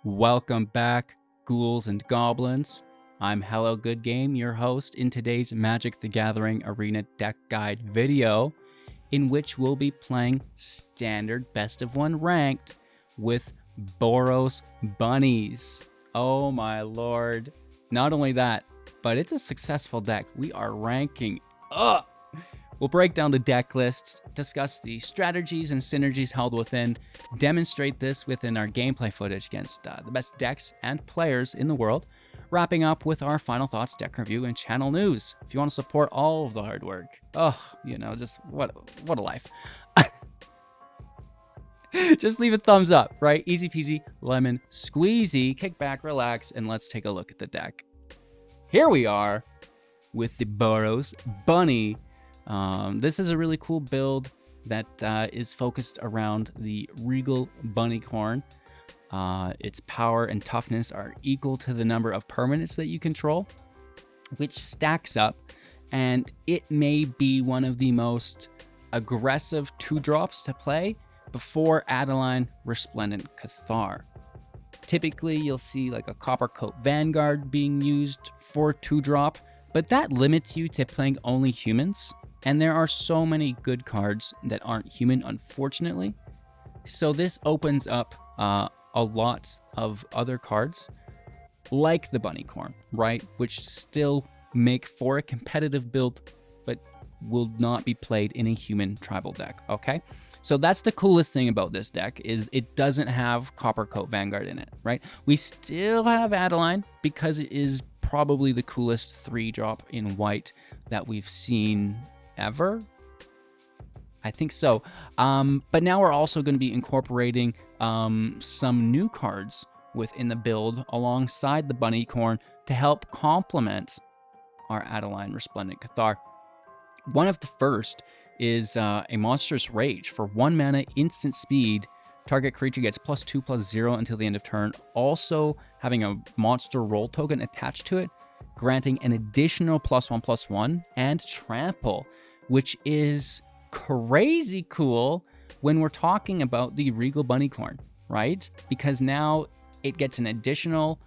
Welcome back, ghouls and goblins. I'm Hello Good Game, your host in today's Magic the Gathering Arena deck guide video, in which we'll be playing standard best of one ranked with Boros bunnies. Oh my lord. Not only that, but it's a successful deck. We are ranking up. We'll break down the deck list, discuss the strategies and synergies held within, demonstrate this within our gameplay footage against the best decks and players in the world, wrapping up with our final thoughts, deck review, and channel news. If you want to support all of the hard work, just what a life. Just leave a thumbs up, right? Easy peasy, lemon squeezy. Kick back, relax, and let's take a look at the deck. Here we are with the Boros bunny. This is a really cool build that is focused around the Regal Bunnicorn. Its power and toughness are equal to the number of permanents that you control, which stacks up, and it may be one of the most aggressive 2-drops to play before Adeline, Resplendent, Cathar. Typically, you'll see like a Copper Coat Vanguard being used for 2-drop, but that limits you to playing only humans. And there are so many good cards that aren't human, unfortunately. So this opens up a lot of other cards, like the Bunnicorn, right? Which still make for a competitive build, but will not be played in a human tribal deck, okay? So that's the coolest thing about this deck, is it doesn't have Copper Coat Vanguard in it, right? We still have Adeline because it is probably the coolest 3-drop in white that we've seen ever. I think so. But now we're also going to be incorporating some new cards within the build alongside the Bunnicorn to help complement our Adeline, Resplendent, Cathar. One of the first is a Monstrous Rage. For 1 mana, instant speed, target creature gets +2/+0 until the end of turn, also having a monster roll token attached to it, granting an additional +1/+1 and trample, which is crazy cool when we're talking about the Regal Bunnicorn, right? Because now it gets an additional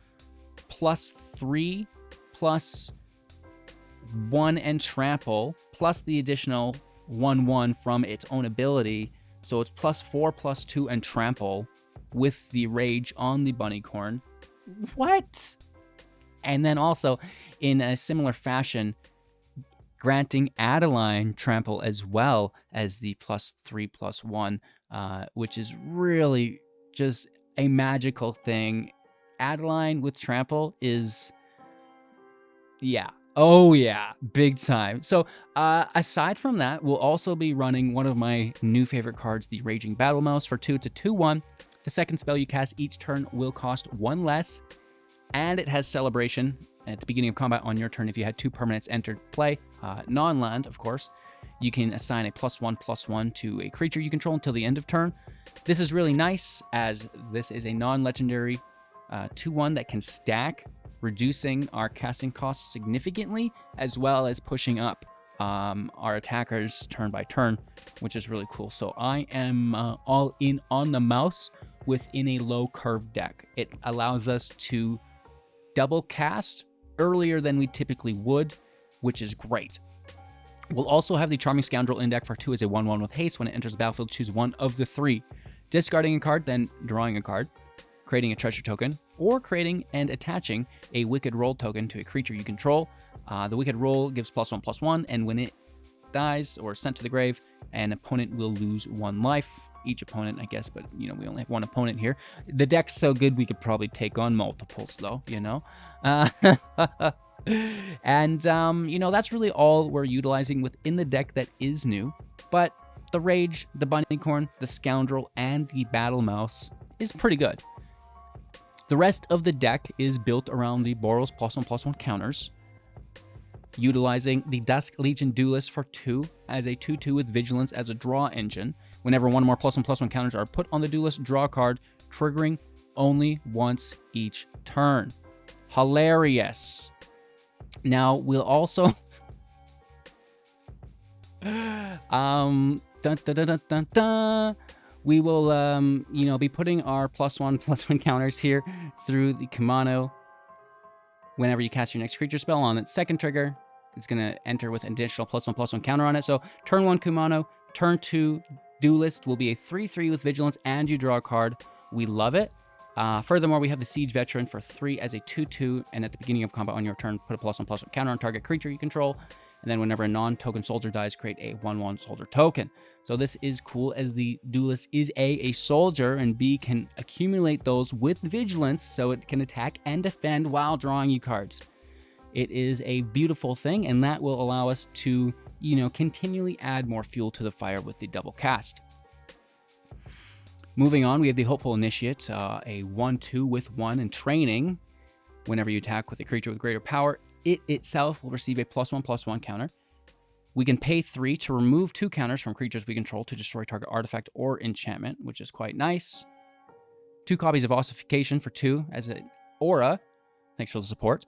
+3/+1 and trample, plus the additional 1/1 from its own ability. So it's +4/+2 and trample with the rage on the Bunnicorn. What? And then also, in a similar fashion, granting Adeline trample as well as the +3/+1, which is really just a magical thing. Adeline with trample is, yeah. Oh yeah, big time. So aside from that, we'll also be running one of my new favorite cards, the Raging Battle Mouse. For 2, it's a 2/1. The second spell you cast each turn will cost 1 less, and it has Celebration at the beginning of combat on your turn. If you had 2 permanents entered play, non-land, of course, you can assign a +1/+1 to a creature you control until the end of turn. This is really nice, as this is a non-legendary 2/1 that can stack, reducing our casting costs significantly, as well as pushing up our attackers turn by turn, which is really cool. So I am all in on the mouse within a low curve deck. It allows us to double cast earlier than we typically would, which is great. We'll also have the Charming Scoundrel in deck. For 2 is a 1/1 with haste. When it enters the battlefield, choose one of the 3. Discarding a card, then drawing a card, creating a treasure token, or creating and attaching a Wicked Roll token to a creature you control. The Wicked Roll gives +1/+1, and when it dies or sent to the grave, an opponent will lose 1 life. Each opponent, I guess, but we only have 1 opponent here. The deck's so good we could probably take on multiples, though, And that's really all we're utilizing within the deck that is new. But the Rage, the Bunnicorn, the Scoundrel, and the Battle Mouse is pretty good. The rest of the deck is built around the Boros +1/+1 counters, utilizing the Dusk Legion Duelist for 2 as a 2/2 with Vigilance as a draw engine. Whenever 1 or more +1/+1 counters are put on the Duelist, draw a card, triggering only once each turn. Hilarious. Now, we'll also We will, you know, be putting our +1/+1 counters here through the Kumano. Whenever you cast your next creature spell on its second trigger, it's going to enter with an additional +1/+1 counter on it. So turn 1 Kumano, turn 2 Duelist will be a 3/3 with Vigilance, and you draw a card. We love it. Furthermore, we have the Siege Veteran for 3 as a 2/2, and at the beginning of combat on your turn, put a +1/+1 counter on target creature you control. And then whenever a non-token soldier dies, create a 1/1 soldier token. So this is cool, as the Duelist is a soldier, and B, can accumulate those with Vigilance, so it can attack and defend while drawing you cards. It is a beautiful thing, and that will allow us to, you know, continually add more fuel to the fire with the double cast. Moving on, we have the Hopeful Initiate, a 1/2 with 1 and training. Whenever you attack with a creature with greater power, it itself will receive a +1/+1 counter. We can pay 3 to remove 2 counters from creatures we control to destroy target artifact or enchantment, which is quite nice. 2 copies of Ossification for 2 as an aura. Thanks for the support.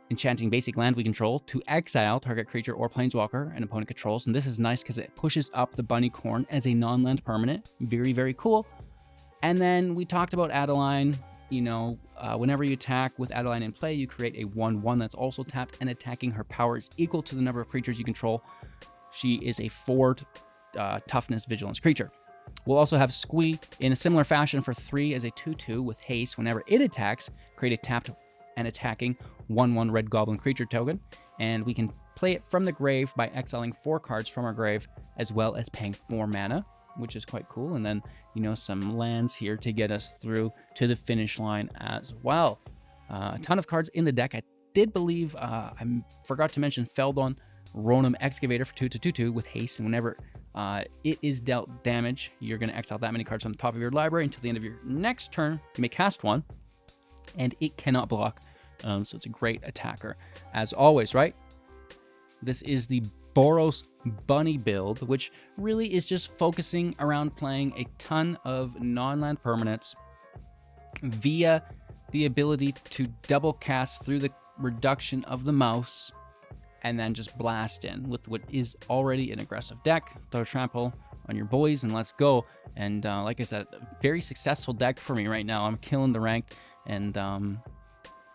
Enchanting basic land we control to exile target creature or planeswalker an opponent controls. And this is nice because it pushes up the Bunnicorn as a non-land permanent. Very, very cool. And then we talked about Adeline. You know, whenever you attack with Adeline in play, you create a 1/1 that's also tapped, and attacking her power is equal to the number of creatures you control. She is a 4 toughness vigilance creature. We'll also have Squee in a similar fashion for 3 as a 2/2 with haste. Whenever it attacks, create a tapped and attacking 1/1 red goblin creature token. And we can play it from the grave by exiling 4 cards from our grave, as well as paying 4 mana, which is quite cool. And then, you know, some lands here to get us through to the finish line as well. A ton of cards in the deck. I did believe, I forgot to mention Feldon, Ronom, Excavator for 2/2 with haste. And whenever it is dealt damage, you're going to exile that many cards on the top of your library until the end of your next turn. You may cast one, and it cannot block. So it's a great attacker, as always, right? This is the Boros Bunny build, which really is just focusing around playing a ton of non-land permanents via the ability to double cast through the reduction of the mouse, and then just blast in with what is already an aggressive deck. Throw trample on your boys and let's go. And like I said, a very successful deck for me right now. I'm killing the ranked, and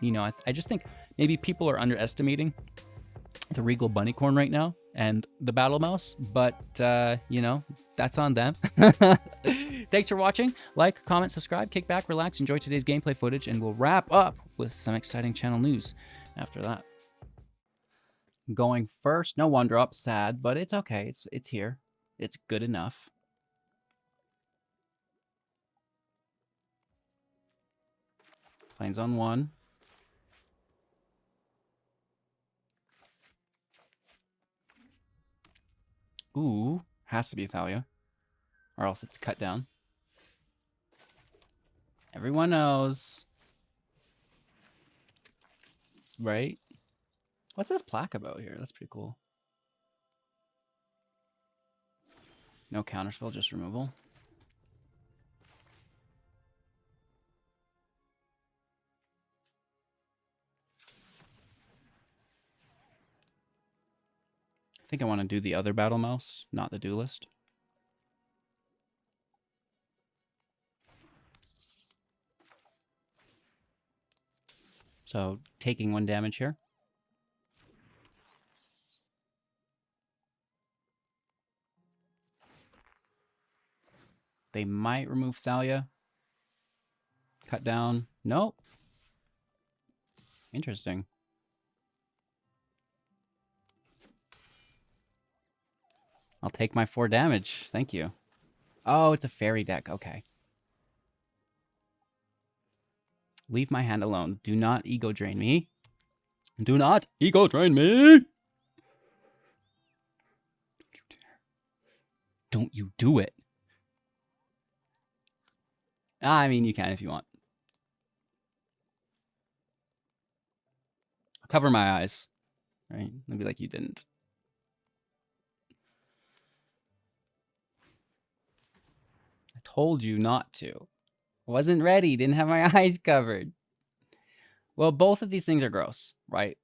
you know, I just think maybe people are underestimating the Regal Bunnicorn right now and the Battle Mouse, but you know, that's on them. Thanks for watching. Like, comment, subscribe, kick back, relax, enjoy today's gameplay footage, and we'll wrap up with some exciting channel news after that. Going first, no 1-drop, sad, but it's okay. It's here. It's good enough. Plains on 1. Ooh, has to be Thalia, or else it's cut down. Everyone knows, right? What's this plaque about here? That's pretty cool. No counterspell, just removal. I think I want to do the other Battle Mouse, not the Duelist. So, taking 1 damage here. They might remove Thalia. Cut down. Nope. Interesting. I'll take my 4 damage. Thank you. Oh, it's a fairy deck. Okay. Leave my hand alone. Do not ego drain me. Do not ego drain me! Don't you dare. Don't you do it. I mean, you can if you want. I'll cover my eyes. Right? It'll be like you didn't. I told you not to. Wasn't ready. Didn't have my eyes covered. Well, both of these things are gross, right?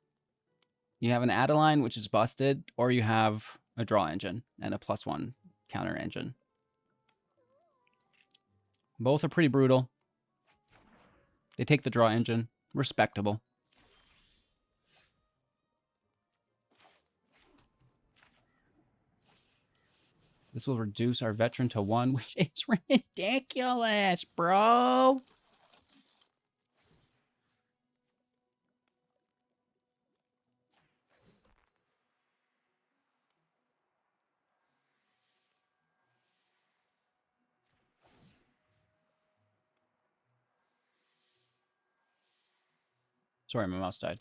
You have an Adeline, which is busted, or you have a draw engine and a +1 counter engine. Both are pretty brutal. They take the draw engine. Respectable. This will reduce our veteran to 1, which is ridiculous, bro. Sorry, my mouse died.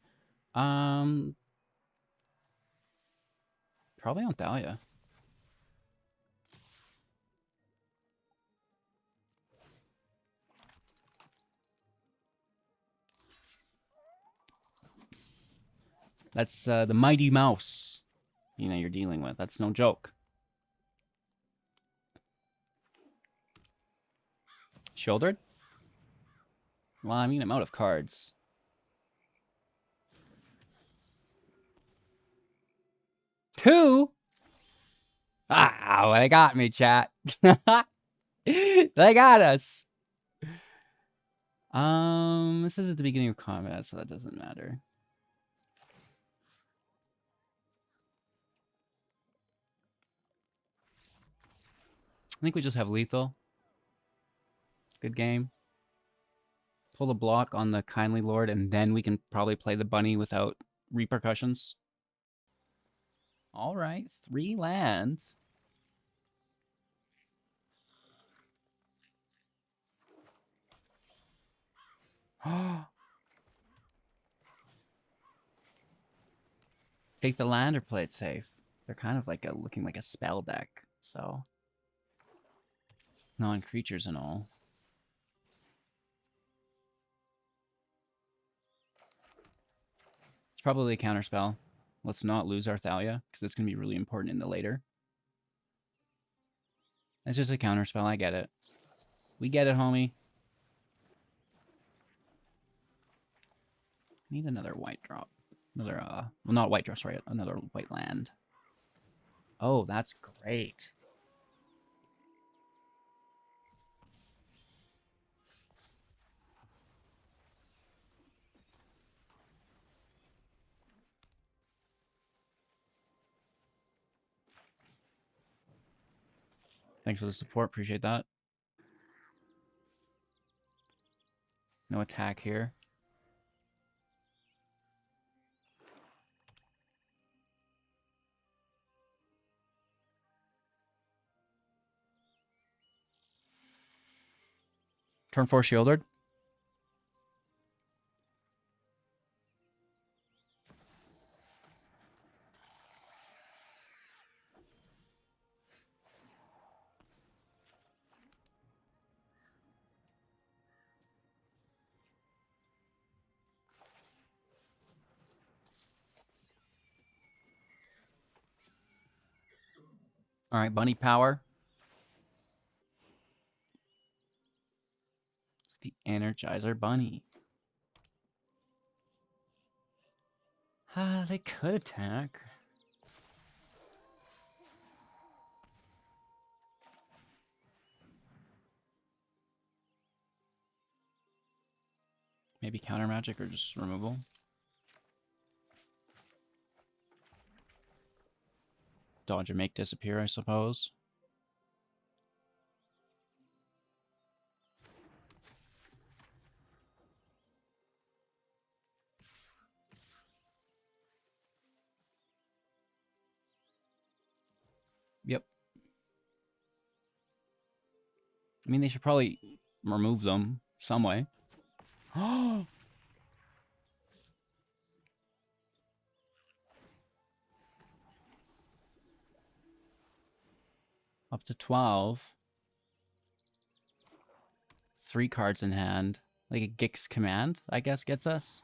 Probably on Thalia. That's the mighty mouse, you know, you're dealing with. That's no joke. Shouldered? Well, I mean, I'm out of cards. Two? Ah, they got me, chat. They got us. This is at the beginning of combat, so that doesn't matter. I think we just have lethal. Good game. Pull the block on the Kindly Lord, and then we can probably play the bunny without repercussions. All right, 3 lands. Take the land or play it safe. They're kind of like looking like a spell deck, so non-creatures and all. It's probably a counterspell. Let's not lose our Thalia, because it's going to be really important in the later. It's just a counterspell, I get it. We get it, homie. Need another white drop. Another, well, not white drop, sorry. Another white land. Oh, that's great. Thanks for the support. Appreciate that. No attack here. Turn 4 shielded. All right, bunny power. The Energizer Bunny. They could attack. Maybe counter magic or just removal. Dodge or make disappear, I suppose. Yep. I mean, they should probably remove them some way. Up to 12. 3 cards in hand. Like a Gix command, I guess, gets us.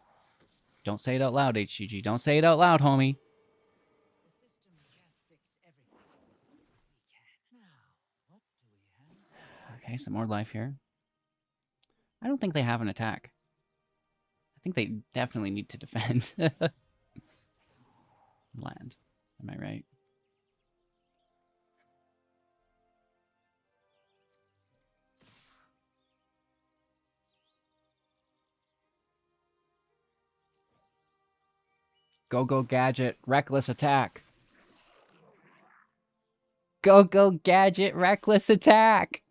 Don't say it out loud, HGG. Don't say it out loud, homie. Okay, some more life here. I don't think they have an attack. I think they definitely need to defend. Land. Am I right? Go gadget, reckless attack. Go gadget, reckless attack.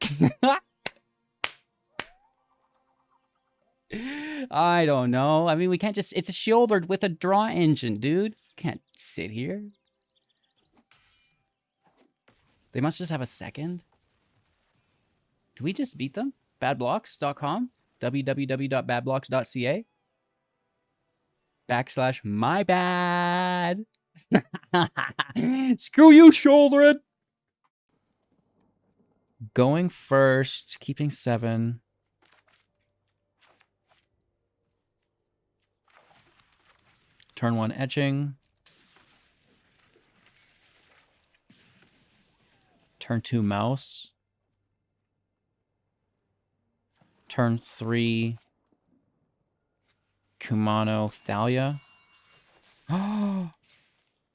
I don't know. I mean, we can't just... It's a shouldered with a draw engine, dude. Can't sit here. They must just have a second. Do we just beat them? Badblocks.com? www.badblocks.ca? / my bad. Screw you, shoulder it. Going first, keeping 7. Turn 1 etching. Turn 2 mouse. Turn 3 Kumano Thalia. Oh,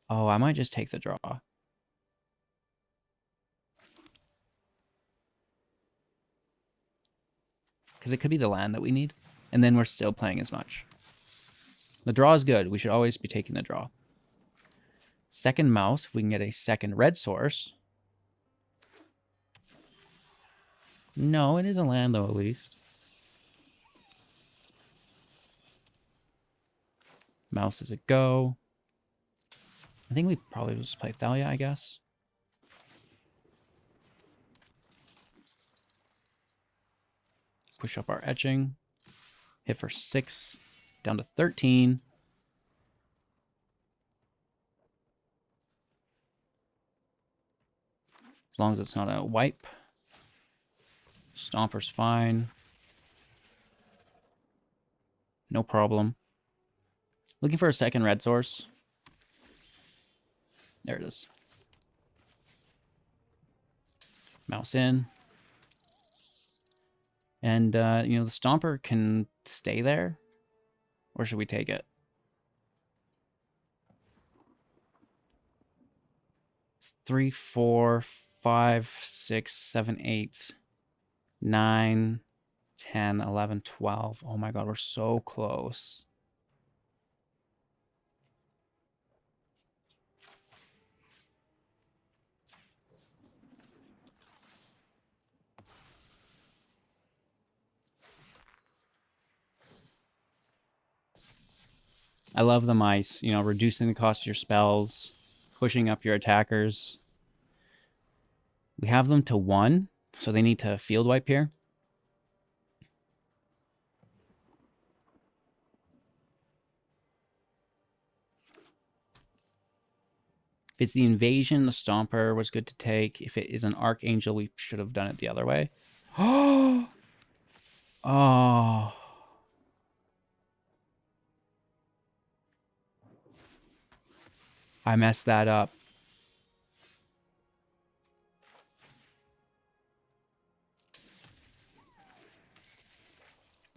I might just take the draw. Because it could be the land that we need. And then we're still playing as much. The draw is good. We should always be taking the draw. Second mouse, if we can get a second red source. No, it is a land though, at least. Mouse is a go. I think we probably just play Thalia, I guess. Push up our etching. Hit for 6. Down to 13. As long as it's not a wipe. Stomper's fine. No problem. Looking for a second red source. There it is. Mouse in. And, you know, the Stomper can stay there. Or should we take it? 3, 4, 5, 6, 7, 8, 9, 10, 11, 12. Oh my god, we're so close. I love the mice, you know, reducing the cost of your spells, pushing up your attackers. We have them to 1, so they need to field wipe here. If it's the invasion, the Stomper was good to take. If it is an Archangel, we should have done it the other way. Oh! I messed that up.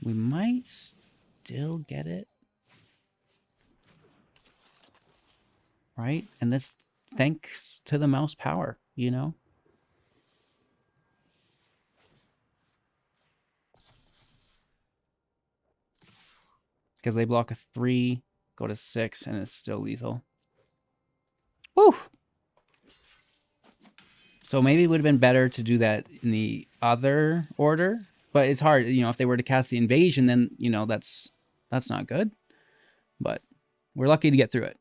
We might still get it. Right? And that's thanks to the mouse power, you know? Because they block a 3, go to 6, and it's still lethal. Woo! So maybe it would have been better to do that in the other order. But it's hard, you know, if they were to cast the invasion, then, you know, that's not good. But we're lucky to get through it.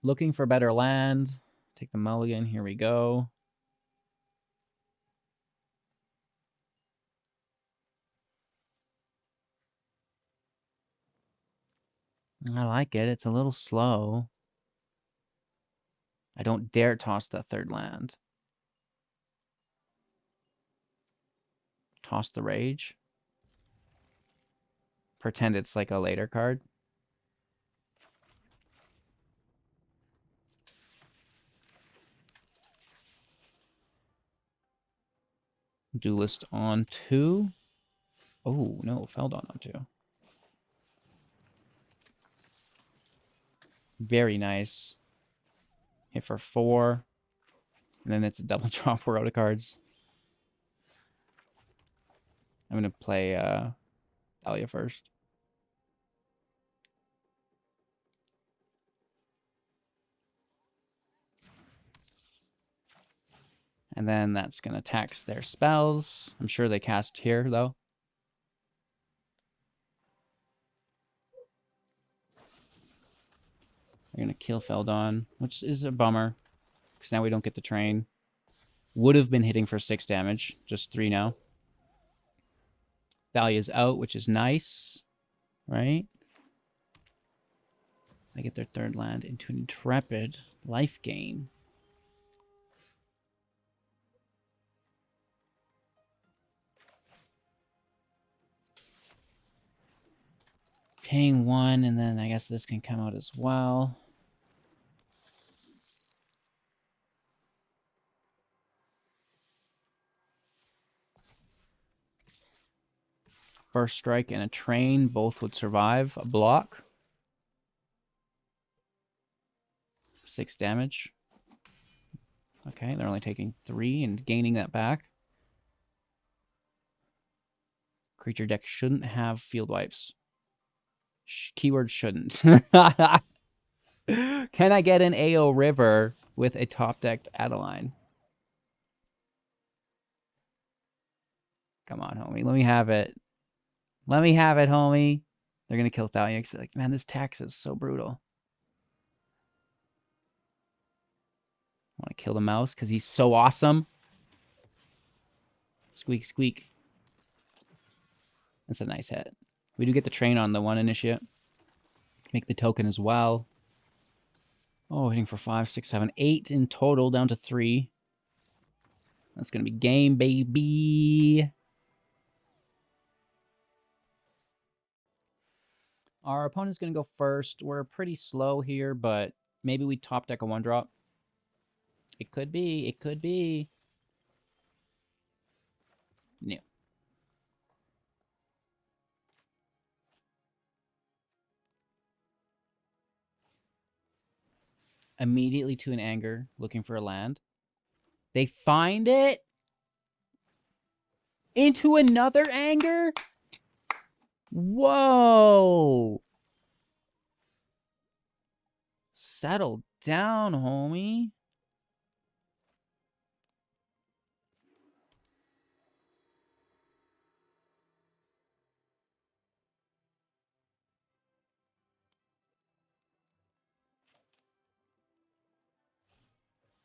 Looking for better land. Take the mulligan. Here we go. I like it. It's a little slow. I don't dare toss that third land. Toss the Rage. Pretend it's like a later card. Duelist on 2. Oh, no. Feldon on 2. Very nice. Hit for 4. And then it's a double drop. We're out of cards. I'm going to play Thalia first. And then that's going to tax their spells. I'm sure they cast here, though. They're going to kill Feldon, which is a bummer. Because now we don't get the train. Would have been hitting for 6 damage. Just 3 now. Thalia's out, which is nice. Right? They get their 3rd land into an Intrepid. Life gain. Paying 1, and then I guess this can come out as well. First strike and a train, both would survive a block. 6 damage. Okay, they're only taking 3 and gaining that back. Creature deck shouldn't have field wipes. Keyword shouldn't. Can I get an AO River with a top-decked Adeline? Come on, homie. Let me have it. Let me have it, homie. They're going to kill Thalia. Like, man, this tax is so brutal. I want to kill the mouse because he's so awesome. Squeak, squeak. That's a nice hit. We do get the train on the 1 initiate. Make the token as well. Oh, hitting for 5, 6, 7, 8 in total, down to 3. That's going to be game, baby. Our opponent's going to go first. We're pretty slow here, but maybe we top deck a 1-drop. It could be. It could be. No. Immediately to an anger, looking for a land. They find it into another anger. Whoa. Settle down, homie.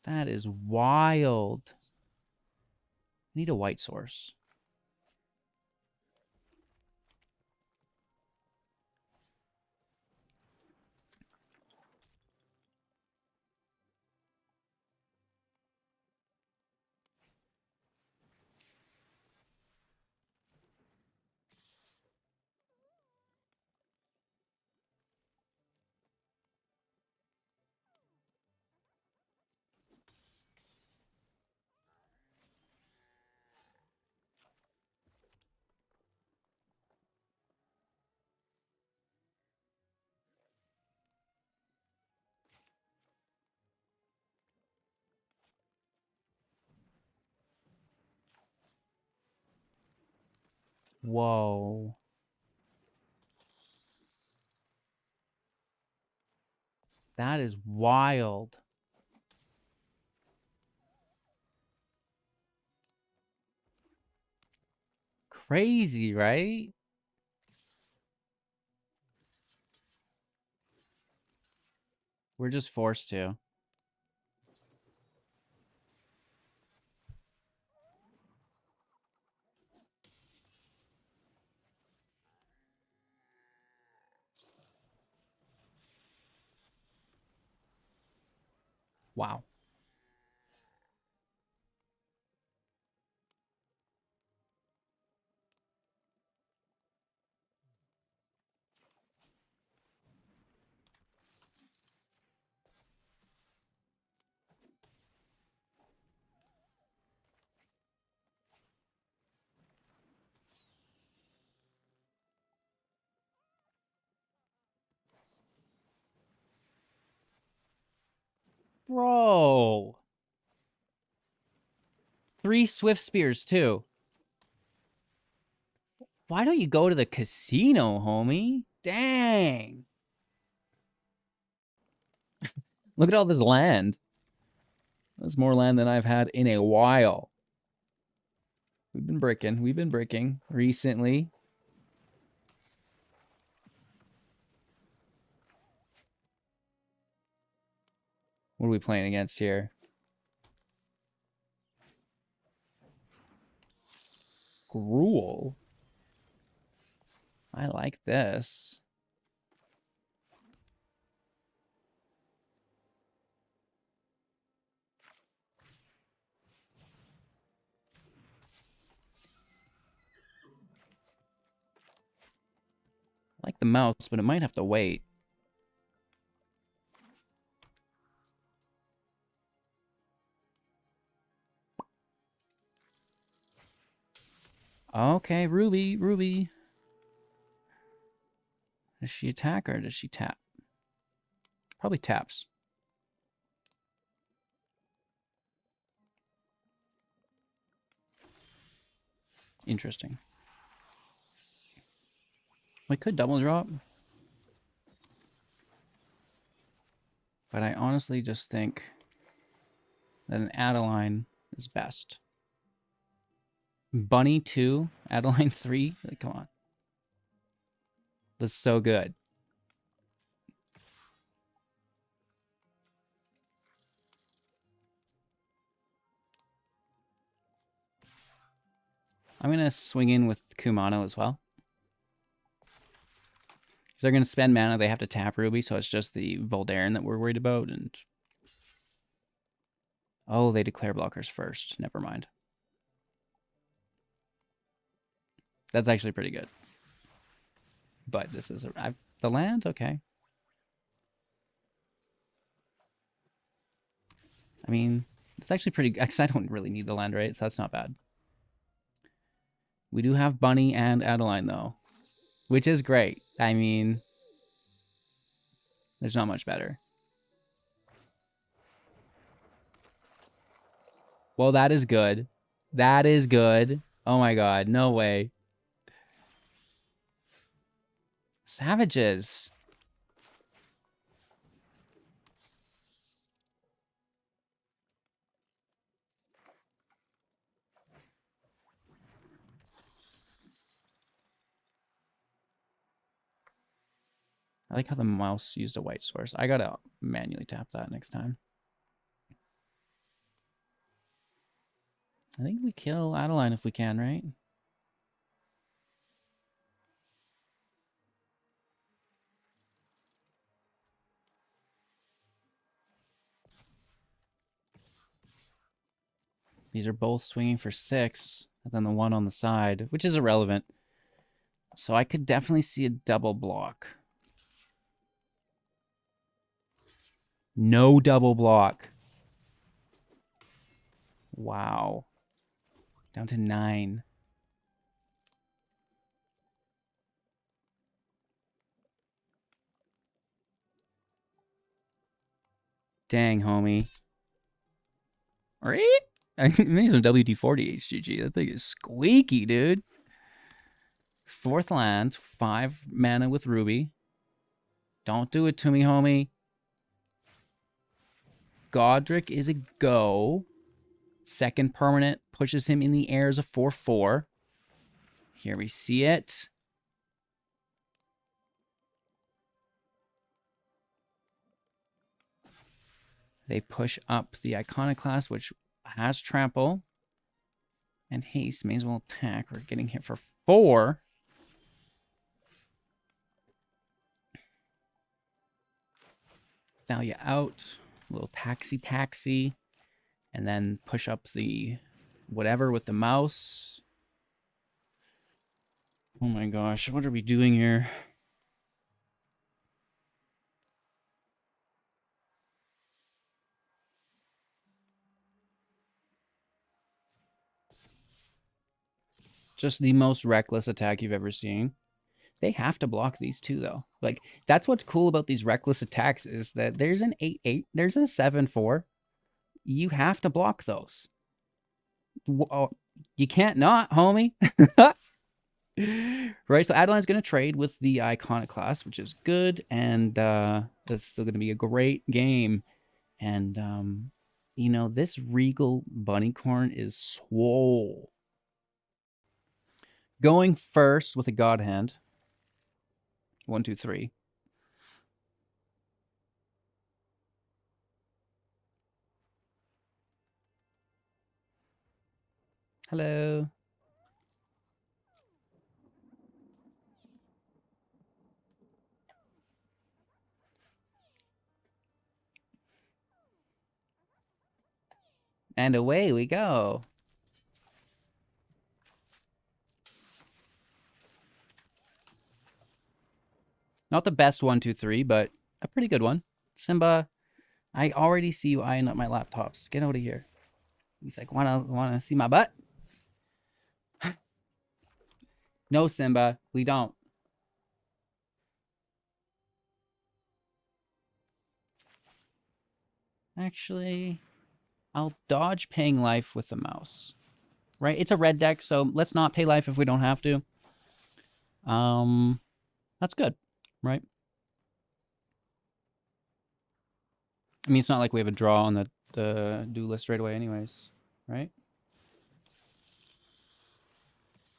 That is wild. I need a white source. Whoa. That is wild. Crazy, right? We're just forced to. Wow. Bro. 3 Swift Spears, too. Why don't you go to the casino, homie? Dang. Look at all this land. That's more land than I've had in a while. We've been bricking recently. What are we playing against here? Gruel. I like this. I like the mouse, but it might have to wait. Okay, Ruby. Does she attack or does she tap? Probably taps. Interesting. We could double drop. But I honestly just think that an Adeline is best. Bunny 2, Adeline 3. Like, come on. That's so good. I'm going to swing in with Kumano as well. If they're going to spend mana, they have to tap Ruby, so it's just the Voldaren that we're worried about. And oh, they declare blockers first. Never mind. That's actually pretty good. But this is the land? Okay. I mean, it's actually pretty good. I don't really need the land, right? So that's not bad. We do have Bunny and Adeline, though, which is great. I mean, there's not much better. Well, that is good. That is good. Oh my god, no way. Savages. I like how the mouse used a white source. I gotta manually tap that next time. I think we kill Adeline if we can, right? These are both swinging for 6, and then the one on the side, which is irrelevant. So I could definitely see a double block. No double block. Wow. Down to 9. Dang, homie. Right? I made some WD-40 HGG. That thing is squeaky, dude. 4th land, 5 mana with Ruby. Don't do it to me, homie. Godric is a go. 2nd permanent pushes him in the air as a 4/4. Here we see it. They push up the Iconoclast, which has trample. And haste, may as well attack. We're getting hit for 4. Thalia out. A little taxi. And then push up the whatever with the mouse. Oh my gosh, what are we doing here? Just the most reckless attack you've ever seen. They have to block these two, though. Like, that's what's cool about these reckless attacks is that there's an 8/8, there's a 7/4. You have to block those. Oh, you can't not, homie. Right, so Adeline's going to trade with the Iconoclast, which is good, and that's still going to be a great game. And You know, this Regal Bunnicorn is swole. Going first with a God Hand. 1, 2, 3. Hello. And away we go. Not the best 1, 2, 3, but a pretty good one. Simba, I already see you eyeing up my laptops. Get out of here. He's like, wanna see my butt? No, Simba, we don't. Actually, I'll dodge paying life with the mouse. Right? It's a red deck, so let's not pay life if we don't have to. That's good, right? I mean, it's not like we have a draw on the Duelist right away anyways, right?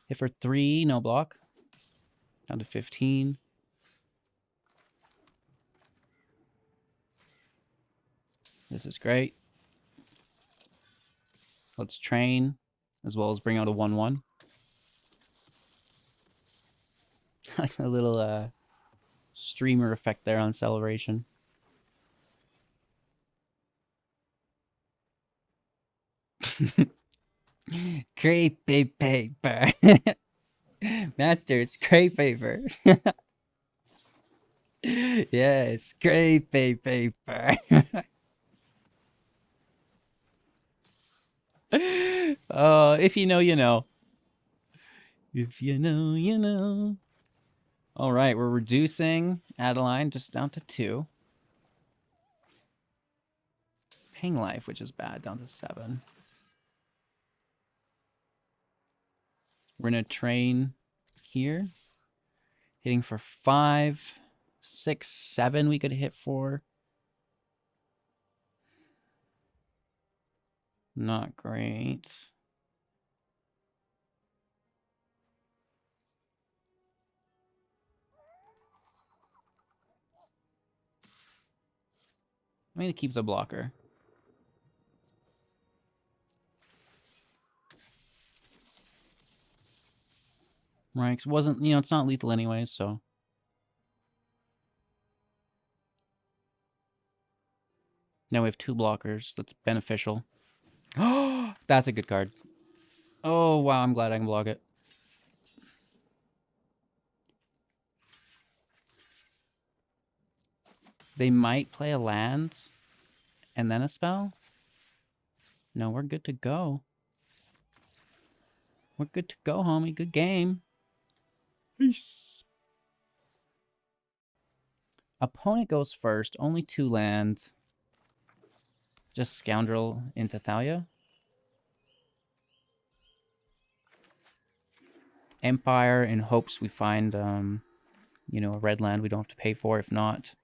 Hit for 3, no block. Down to 15. This is great. Let's train, as well as bring out a 1/1. Like a little streamer effect there on Celebration. Creepy paper. Master, it's crepe paper. Yeah, it's creepy paper. If you know, you know. If you know, you know. All right, we're reducing Adeline just down to 2. Paying life, which is bad, down to 7. We're going to train here. Hitting for 5, 6, 7 we could hit for. Not great. I'm going to keep the blocker. Right, 'cause it wasn't, you know, it's not lethal anyways, so. Now we have 2 blockers. That's beneficial. Oh, that's a good card. Oh, wow, I'm glad I can block it. They might play a land and then a spell. No, we're good to go. We're good to go, homie. Good game. Peace. Opponent goes first. Only 2 lands. Just Scoundrel into Thalia. Empire in hopes we find, you know, a red land we don't have to pay for. If not...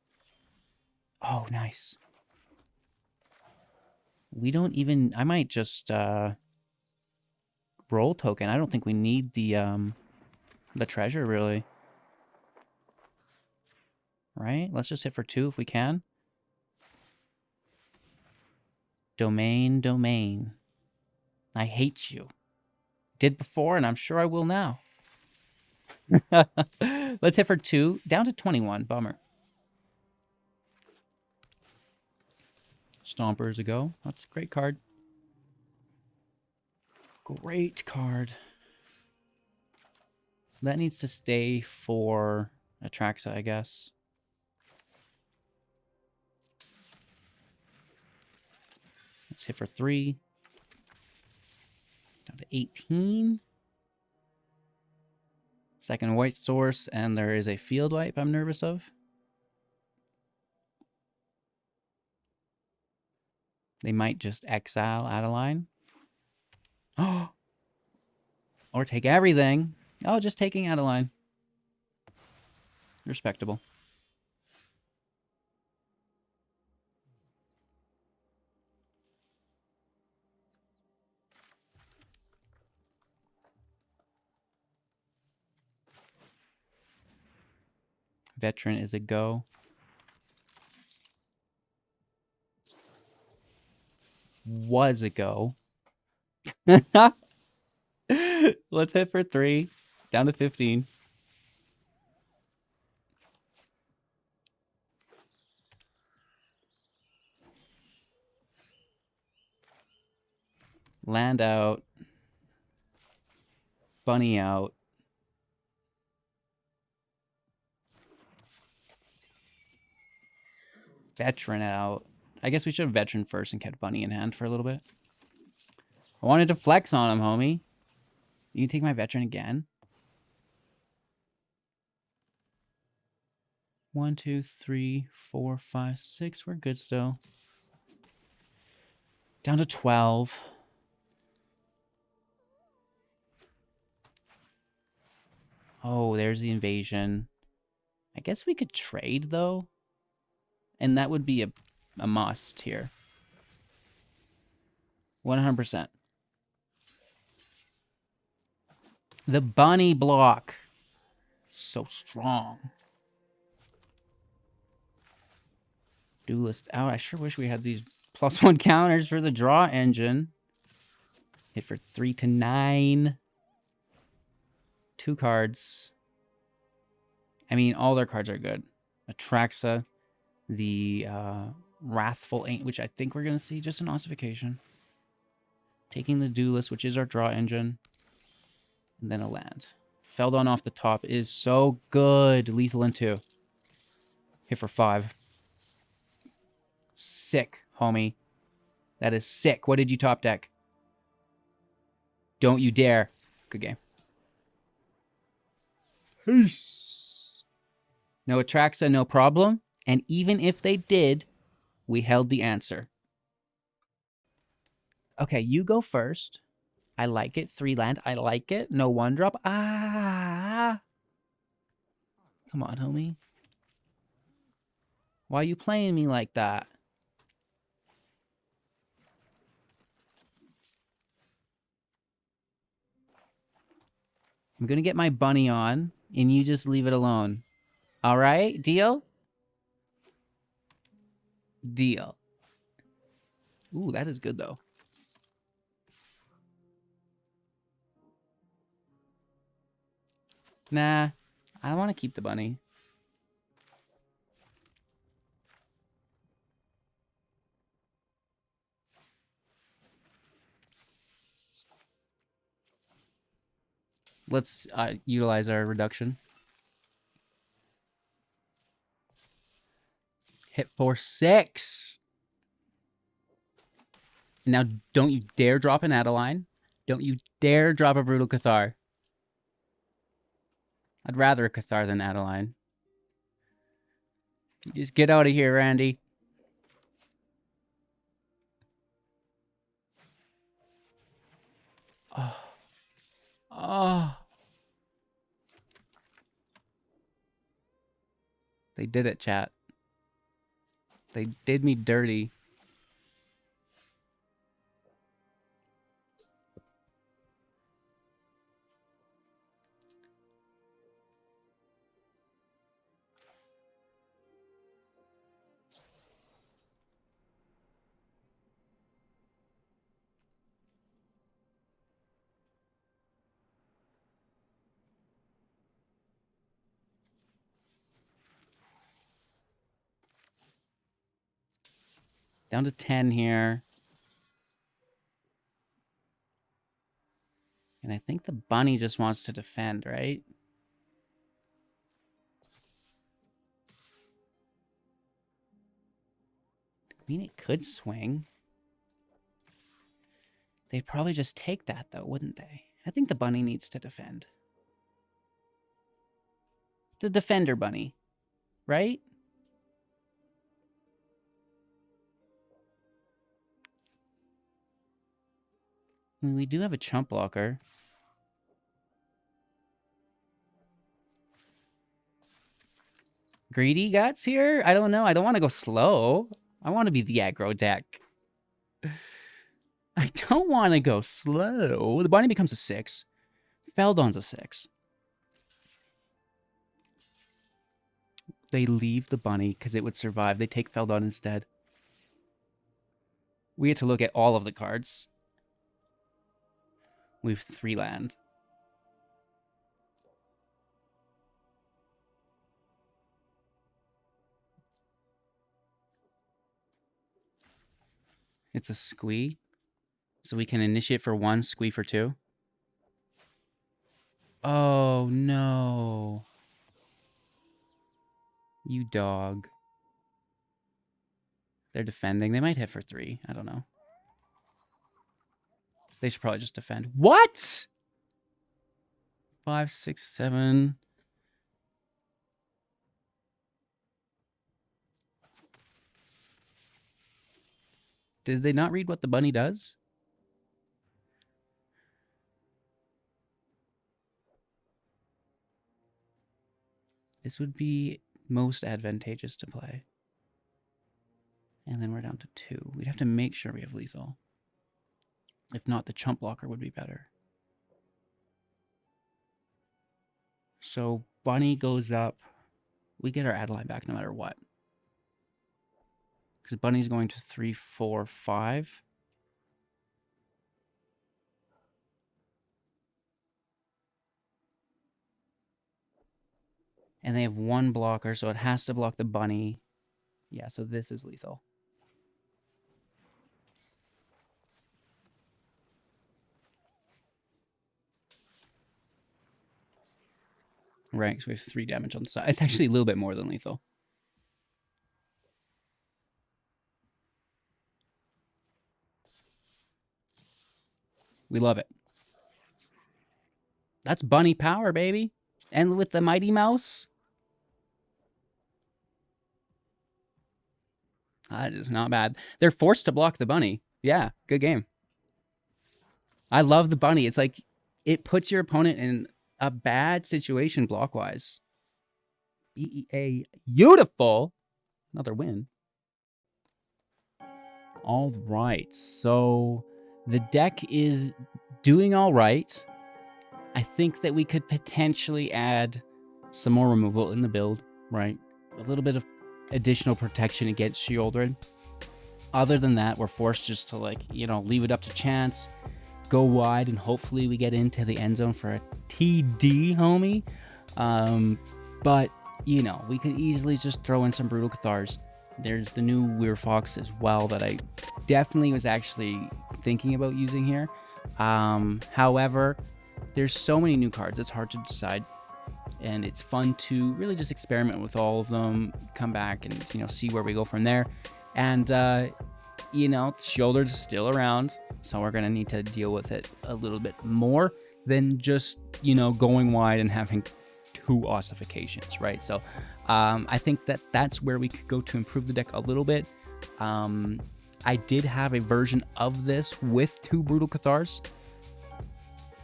Oh, nice. We don't even... I might just roll token. I don't think we need the treasure, really. Right? Let's just hit for 2 if we can. Domain, domain. I hate you. Did before, and I'm sure I will now. Let's hit for 2. Down to 21. Bummer. Stompers a go. That's a great card. Great card. That needs to stay for Atraxa, I guess. Let's hit for 3. Down to 18. Second white source, and there is a field wipe I'm nervous of. They might just exile Adeline. Oh! Or take everything. Oh, just taking Adeline. Respectable. Veteran is a go. Was a go. Let's hit for 3. Down to 15. Land out. Bunny out. Veteran out. I guess we should have Veteran first and kept Bunny in hand for a little bit. I wanted to flex on him, homie. You can take my Veteran again. 1, 2, 3, 4, 5, 6. We're good still. Down to 12. Oh, there's the invasion. I guess we could trade, though. And that would be a must here. 100%. The bunny block. So strong. Duelist out. I sure wish we had these +1 counters for the draw engine. Hit for 3 to 9. 2 cards. I mean, all their cards are good. Atraxa. The Wrathful Ain't, which I think we're going to see just an Ossification. Taking the Duelist, which is our draw engine. And then a land. Feldon off the top is so good. Lethal in 2. Hit for 5. Sick, homie. That is sick. What did you top deck? Don't you dare. Good game. Peace. No Atraxa, no problem. And even if they did, we held the answer. Okay, you go first. I like it. 3 land. I like it. No 1-drop. Ah. Come on, homie. Why are you playing me like that? I'm going to get my bunny on, and you just leave it alone. All right? Deal? Deal. Ooh, that is good, though. Nah, I want to keep the bunny. Let's utilize our reduction. Hit for 6. Now, don't you dare drop an Adeline. Don't you dare drop a Brutal Cathar. I'd rather a Cathar than Adeline. You just get out of here, Randy. Oh. Oh. They did it, chat. They did me dirty. Down to 10 here. And I think the bunny just wants to defend, right? I mean, it could swing. They'd probably just take that, though, wouldn't they? I think the bunny needs to defend. The defender bunny, right? I mean, we do have a chump blocker. Greedy Guts here? I don't know. I don't want to go slow. I want to be the aggro deck. I don't want to go slow. The bunny becomes a 6. Feldon's a 6. They leave the bunny because it would survive. They take Feldon instead. We get to look at all of the cards. We have 3 land. It's a Squee. So we can initiate for 1, Squee for 2. Oh, no. You dog. They're defending. They might hit for 3. I don't know. They should probably just defend. What? 5, 6, 7. Did they not read what the bunny does? This would be most advantageous to play. And then we're down to 2. We'd have to make sure we have lethal. If not, the chump blocker would be better. So bunny goes up. We get our Adeline back no matter what. Because bunny's going to 3, 4, 5. And they have 1 blocker, so it has to block the bunny. Yeah, so this is lethal. Right, so we have 3 damage on the side. It's actually a little bit more than lethal. We love it. That's bunny power, baby. And with the Mighty Mouse. That is not bad. They're forced to block the bunny. Yeah, good game. I love the bunny. It's like it puts your opponent in a bad situation block-wise. BEA. Beautiful. Another win. All right. So the deck is doing all right. I think that we could potentially add some more removal in the build, right? A little bit of additional protection against Shieldred. Other than that, we're forced just to, like, you know, leave it up to chance, go wide, and hopefully we get into the end zone for a TD, homie. But, you know, we could easily just throw in some Brutal Cathars. There's the new Weird Fox as well that I definitely was actually thinking about using here. However, there's so many new cards, it's hard to decide. And it's fun to really just experiment with all of them, come back and, you know, see where we go from there. And, you know, Shoulders still around, so we're going to need to deal with it a little bit more than just, you know, going wide and having 2 ossifications, right? So I think that that's where we could go to improve the deck a little bit. I did have a version of this with 2 Brutal Cathars.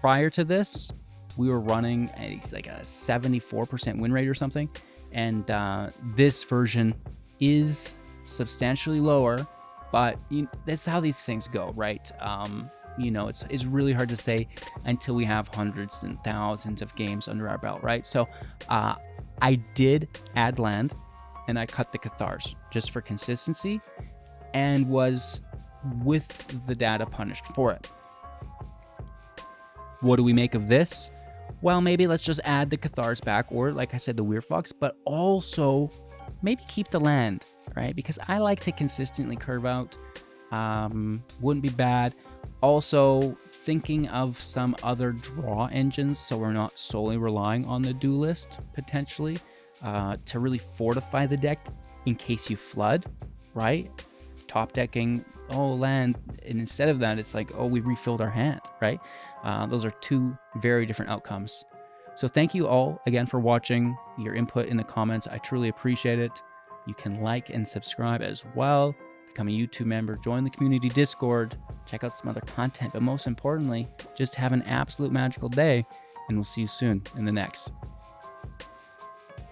Prior to this, we were running like a 74% win rate or something. And this version is substantially lower, but that's how these things go, right? You know, it's really hard to say until we have hundreds and thousands of games under our belt, right? So I did add land and I cut the Cathars just for consistency and was with the data punished for it. What do we make of this? Well, maybe let's just add the Cathars back, or like I said, the Weird Fox, but also maybe keep the land, right? Because I like to consistently curve out. Wouldn't be bad. Also, thinking of some other draw engines so we're not solely relying on the Duelist, potentially, to really fortify the deck in case you flood, right? Top decking, oh, land, and instead of that, it's like, oh, we refilled our hand, right? Those are 2 very different outcomes. So thank you all again for watching. Your input in the comments, I truly appreciate it. You can like and subscribe as well. Become a YouTube member, join the community Discord, check out some other content, but most importantly, just have an absolute magical day, and we'll see you soon in the next.